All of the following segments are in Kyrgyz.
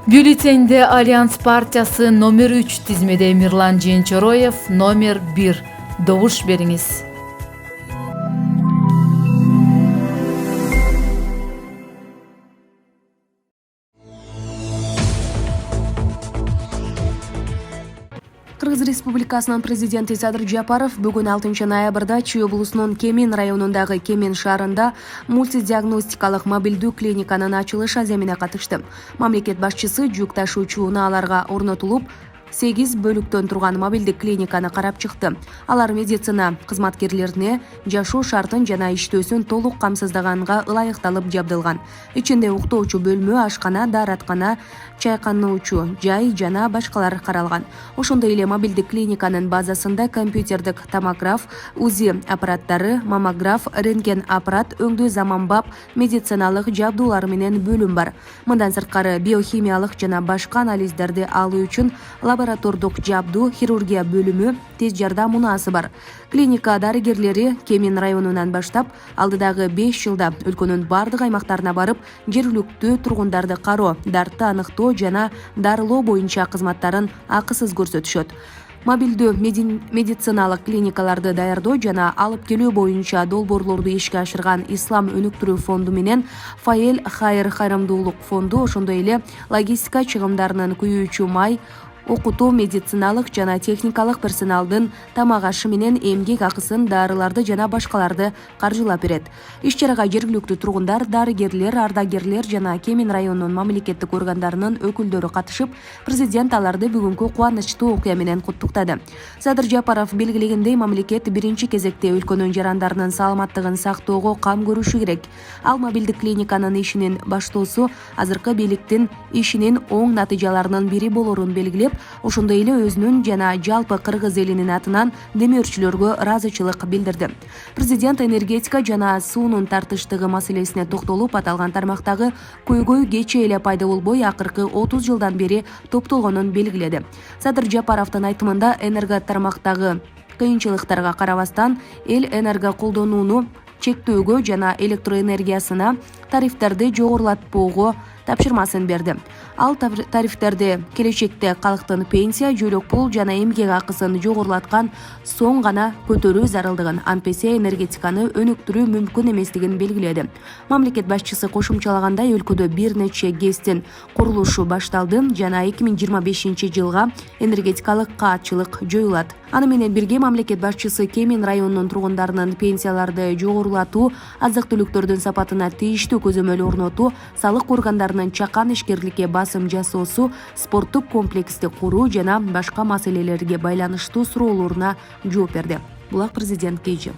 Бюллетенде Альянс партиясы номер 3 тизмеде Мирлан Женчороев номер 1. Добуш бериңиз. Кыргыз Республикасынын президенти Садыр Жапаров бүгүн 6 ноябрда Чүй облусунун Кемин районундагы Кемин шаарында мультидиагностикалык мобилдүү клиниканын ачылыш аземине катышты. Мамлекет башчысы жүк ташуучу унааларга орнотулуп 8 бөлүктөн турган мобилдик клиниканы карап чыкты. Алар медицина кызматкерлерине жашоо шартын жана иштөөсүн толук камсыздаганга ылайыкталып жабдылган. Ичинде уктоочу бөлмө, ашкана, даараткана, чайкануучу жай жана башкалар каралган. Ошондой эле мобилдик клиниканын базасында компьютердик томограф, УЗИ аппараттары, маммограф, рентген аппарат, өңдүү заманбап медициналык жабдуулар менен бөлүм бар. Мындан сырткары биохимиялык жана башка анализдерди алуу үчүн лаборатордук жабдуу, хирургия бөлүмү, тез жардам унаасы бар. Клиника дарыгерлери Кемин районунан баштап алдыдагы 5 жылда өлкөнүн бардык аймактарына барып, жергиликтүү тургундарды кароо, дартты аныктоо жана дарылоо боюнча кызматтарын акысыз көрсөтүшөт. Мобилдүү медициналык клиникаларды даярдоо жана алып келүү боюнча долбоорлорду ишке ашырган Ислам өнүктүрүү фонду менен Фаэл Хайыр кайрымдуулук фонду, ошондой эле логистика чыгымдарынын күйүүчү май, окутуу, медициналык жана техникалык персоналдын тамак ашы менен эмгек акысын, дарыларды жана башкаларды каржылап берет. Иш-чарага жергиликтүү тургундар, дарыгерлер, ардагерлер жана Кемин районунун мамлекеттик органдарынын өкүлдөрү катышып, президент аларды бүгүнкү кубанычтуу окуя менен куттуктады. Садыр Жапаров белгилегендей, мамлекет биринчи кезекте өлкөнүн жарандарынын саламаттыгын сактоого кам көрүшү керек. Ал мобилдик клиниканын ишинин баштоосу азыркы бийликтин ишинин оң натыйжаларынын бири болорун белгилеп, ошондой эле өзүнүн жана жалпы кыргыз элинин атынан демөөрчүлөргө ыраазычылык билдирди. Президент энергетика жана суунун тартыштыгы маселесине токтолуп, аталган тармактагы көйгөй кечээ эле пайда болбой, акыркы 30 жылдан бери топтолгонун белгиледи. Садыр Жапаровдун айтымында, энерго тармактагы кыйынчылыктарга карабастан эл энерго колдонууну чектөөгө жана электроэнергиясына тарифтерди жогорулатпоого тапшырмасын берди. Ал тарифтерди келечекте калктын пенсия, жөлөк пул жана эмгек акысын жогорулаткан соң гана көтөрүү зарылдыгын, антпесе энергетиканы өнүктүрүү мүмкүн эместигин белгиледи. Мамлекет башчысы кошумчалагандай, өлкөдө бир нече ГЭСтин курулушу башталды жана 2025 жылга энергетикалык каатчылык жоюлат. Аны менен бирге мамлекет башчысы Кемин районунун тургундарынын пенсияларды жогорулатуу, азык-түлүктөрдүн сапатына тийиштүү көзөмөл орнотуу, салык органдарынын чакан ишкерликке басым жасоосу, спорттук комплексти куруу жана башка маселелерге байланыштуу суроолоруна жооп берди. Булак президент Эгер.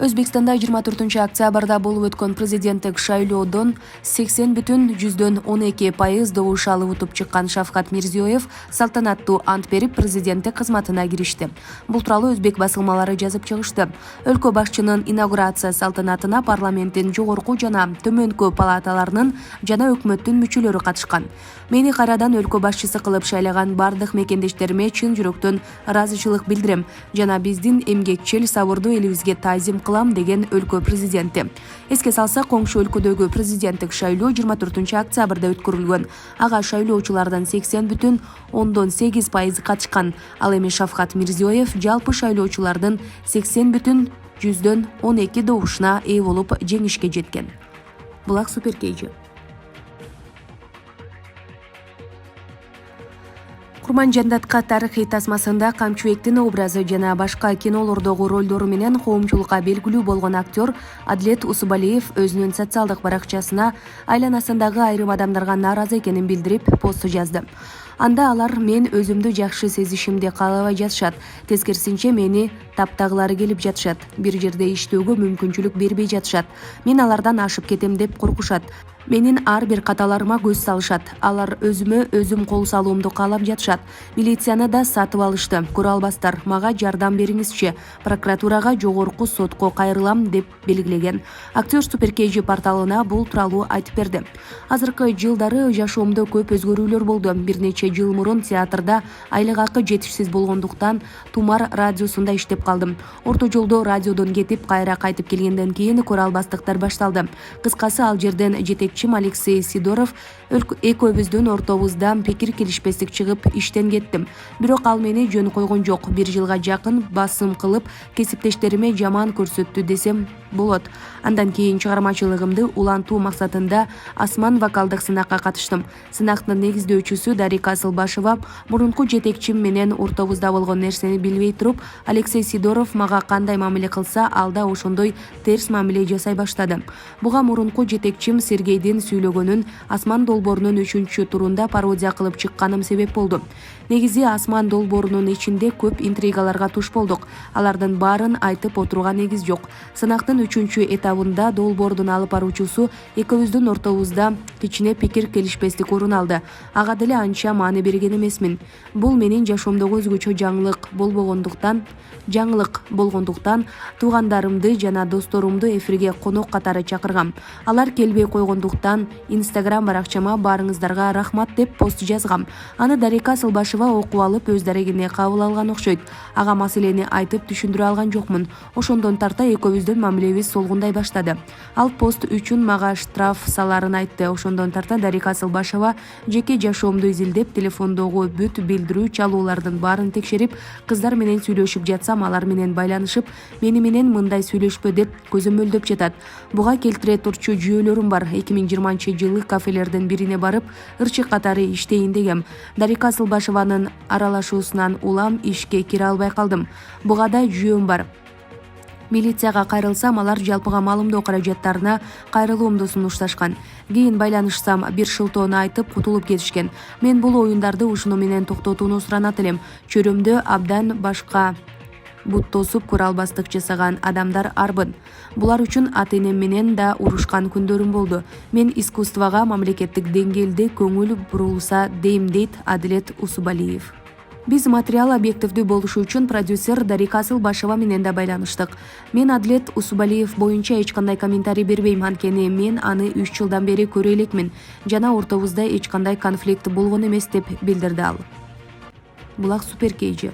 Өзбекстанда 24 октябрда болуп өткөн президенттик шайлоодон 80,12% добуш алып утуп чыккан Шавкат Мирзиёев салтанаттуу ант берип, президенттик кызматына киришти. Бул тууралуу өзбек басылмалары жазып чыгышты. Өлкө башчынын инаугурация салтанатына парламенттин жогорку жана төмөнкү палаталарынын жана өкмөттүн мүчөлөрү катышкан. Мени кайрадан өлкө башчысы кылып шайлаган бардык мекендештериме чын жүрөктөн ыраазычылык билдирем жана биздин эмгекчил, сабырдуу элибизге таазим кылам, деген өлкө президенти. Эске салсак, коңшу өлкөдөгү президенттик шайлоо 24 октябрда өткөрүлгөн. Ага шайлоочулардын 80,8% катышкан. Ал эми Шавкат Мирзиёев жалпы шайлоочулардын 80,12 добушуна ээ болуп жеңишке жеткен. Булак суперкейжи. Курманжандатка тарыхый тасмасында Камчыбектин образы жана башка кинолордогу ролдору менен коомчулукка белгилүү болгон актёр Адилет Усубалиев өзүнүн социалдык баракчасына айланасындагы айрым адамдарга нааразы экенин билдирип, пост жазды. Анда алар мен өзүмдү жакшы сезишимди каалабай жатышат. Тескерисинче мени таптагылары келип жатышат. Бир жерде иштөөгө мүмкүнчүлүк бербей жатышат. Мен алардан ашып кетем деп коркушат. Менин ар бир каталарыма көз салышат. Алар өзүмө-өзүм кол салуумду каалап жатышат. Милицияны да сатып алышты. Көрө албастар. Мага жардам бериңизчи. Прокуратурага, жогорку сотко кайрылам деп белгилеген. Актёр суперкейжи порталына бул тууралуу айтып берди. Азыркы жылдары жашоомдо көп өзгөрүүлөр болду. Бир нече жыл мурун театрда айлык акы жетишсиз болгондуктан Тумар радиосунда иштеп калдым. Орто жолдо радиодон кетип, кайра кайтып келгенден кийин көрө албастыктар башталды. Кыскасы, ал жерден жетекчи жетекчим Алексей Сидоров экөөбүздүн ортобузда пикир келишпестик чыгып иштен кеттим. Бирок ал мени жөн койгон жок. 1 жылга жакын басым кылып, кесиптештериме жаман көрсөттү десем болот. Андан кийин чыгармачылыгымды улантуу максатында асман вокалдык сынакка катыштым. Сынактын негиздөөчүсү Дарика Асылбашева мурунку жетекчим менен ортобузда болгон нерсени билбей туруп, Алексей Сидоров мага кандай мамиле кылса, ал да ошондой терс мамиле жасай баштады. Буга мурунку жетекчим Сергейдин сүйлөгөнүн Асман долбоорунун 3-турунда пародия кылып чыкканым себеп болду. Негизи Асман долбоорунун ичинде көп интригаларга туш болдук. Алардын баарын айтып отурууга негиз жок. Сынактын 3-этабында долбоордун алып баруучусу экөөбүздүн ортобузда кичине пикир келишпестик орун алды. Ага деле анча маани берген эмесмин. Бул менин жашоомдогу өзгөчө жаңылык болгондуктан туугандарымды жана досторумду эфирге конок катары чакыргам. Алар келбей койгондуктан Instagram баракчама баарыңыздарга рахмат деп пост жазгам. Аны Дарика Асылбашева окуп алып өз дарегине кабыл алган окшойт. Ага маселени айтып түшүндүрө алган жокмун. Ошондон тарта экөөбүздүн мамилебиз солгундай баштады. Ал пост үчүн мага штраф саларын айтты. Ошондон тарта Дарика Асылбашева жеке жашоомду изилдеп, телефондогу бүт билдирүү чалуулардын баарын текшерип, кыздар менен сүйлөшүп жатсам, алар менен байланышып, мени менен мындай сүйлөшпө деп көзөмөлдөп жатат. Буга келтире турчу жүйөлөрүм бар. 2020-жылы кафелердин бирине барып, ырчык катары иштейин дегем. Дарика Асылбашеванын аралашуусунан улам ишке кире албай калдым. Буга да жүйөм бар. Милицияга кайрылсам, алар жалпыга маалымдоо каражаттарына кайрылуумду сунушташкан. Кийин байланышсам, бир шылтоону айтып кутулуп кетишкен. Мен бул оюндарды ушуну менен токтотууну суранат элем. Чөрөмдө абдан башка бут тосуп көрө албастык жасаган адамдар арбын. Булар үчүн ата-энем менен да урушкан күндөрүм болду. Мен искусствого мамлекеттик деңгээлде көңүл бурулса дейм, дейт Адилет Усубалиев. Биз материал объективдүү болушу үчүн продюсер Дарика Асылбашева менен да байланыштык. Мен Адилет Усубалиев боюнча эч кандай комментарий бербейм, анткени мен аны 3 жылдан бери көрө элекмин. Жана ортобузда эч кандай конфликт болгон эмес деп билдирди ал. Булак супер кейжи.